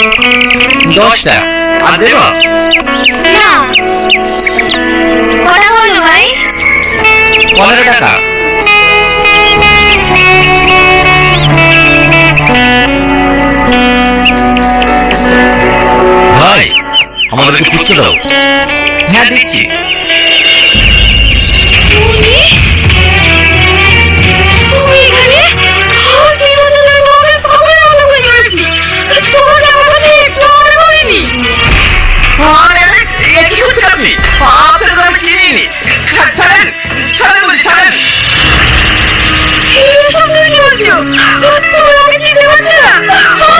10টা আর দেব না, কথা বলো ভাই। 15 টাকা। ভাই আমাদেরকে ফুচকা দাও। হ্যাঁ দিচ্ছি। তুমি তুমি এখানে আজ এই বছর আমি তোমাকে পাগলের মতো খুঁজে বেড়াচ্ছি। তোমাকে আমার কথা একটু মনে পড়েনি? আরে আরে এ কি করছেন আপনি? আপনাকে তো আমি চিনিনি। ছাড়েন ছাড়েন বলছি, ছাড়েন। এসব তুমি কি বলছো? তুমি আমাকে চিনতে পারছো না?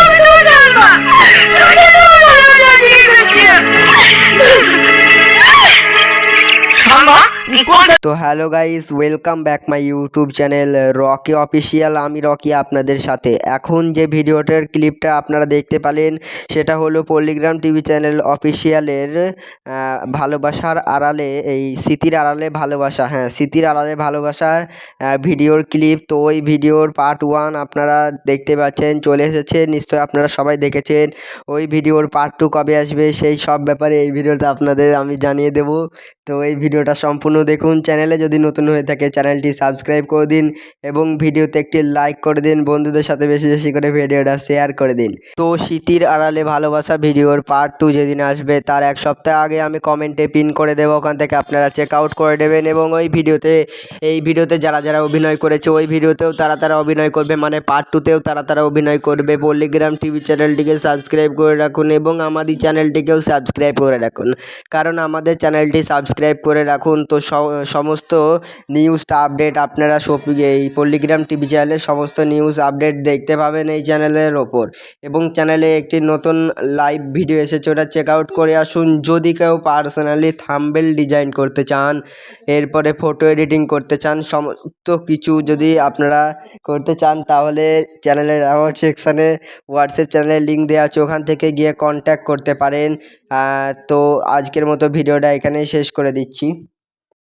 আমি তোমার জানবা। তুমি কেন আমার ভালোবাসা জিজ্ঞেস করছো? সালমা কোন? তো hello guys, welcome back my YouTube channel Rocky official. আমি রকি আপনাদের সাথে। এখন যে ভিডিওটার ক্লিপটা আপনারা দেখতে পেলেন সেটা হলো পল্লিগ্রাম টিভি চ্যানেল অফিসিয়ালের ভালোবাসার আড়ালে, এই স্মৃতির আড়ালে ভালোবাসা, হ্যাঁ স্মৃতির আড়ালে ভালোবাসার ভিডিওর ক্লিপ। তো ওই ভিডিওর পার্ট 1 আপনারা দেখতে পাচ্ছেন, চলে এসেছে, নিশ্চয়ই আপনারা সবাই দেখেছেন। ওই ভিডিওর পার্ট 2 কবে আসবে সেই সব ব্যাপারে এই ভিডিওতে আপনাদের আমি জানিয়ে দেব। তো এই ভিডিওটা সম্পূর্ণ দেখুন। চ্যানেলে যদি নতুন হয়ে থাকে চ্যানেলটি সাবস্ক্রাইব করে দিন এবং ভিডিওতে একটি লাইক করে দিন, বন্ধুদের সাথে বেশি বেশি করে ভিডিওটা শেয়ার করে দিন। তো স্মৃতির আড়ালে ভালোবাসা ভিডিওর পার্ট 2 যেদিন আসবে তার এক সপ্তাহ আগে আমি কমেন্টে পিন করে দেবো, ওখান থেকে আপনারা চেক আউট করে নেবেন। এবং ওই ভিডিওতে যারা যারা অভিনয় করেছে ওই ভিডিওতেও তারা অভিনয় করবে, মানে পার্ট 2তেও তারা অভিনয় করবে। পল্লিগ্রাম টিভি চ্যানেলটিকে সাবস্ক্রাইব করে রাখুন এবং আমাদের চ্যানেলটিকেও সাবস্ক্রাইব করে রাখুন, কারণ আমাদের চ্যানেলটি সাবস্ক্রাইব করে রাখুন। তো সমস্ত নিউজটা আপডেট আপনারা এই পল্লিগ্রাম টিভি চ্যানেলে সমস্ত নিউজ আপডেট দেখতে পাবেন এই চ্যানেলের ওপর। এবং চ্যানেলে একটি নতুন লাইভ ভিডিও এসেছে, ওটা চেক আউট করে আসুন। যদি কেউ পার্সোনালি থাম্বনেল ডিজাইন করতে চান, এরপরে ফটো এডিটিং করতে চান, সমস্ত কিছু যদি আপনারা করতে চান তাহলে চ্যানেলের অ্যাবাউট সেকশানে হোয়াটসঅ্যাপ চ্যানেলের লিঙ্ক দেওয়া আছে, ওখান থেকে গিয়ে কন্ট্যাক্ট করতে পারেন। তো আজকের মতো ভিডিওটা এখানেই শেষ করে দিচ্ছি।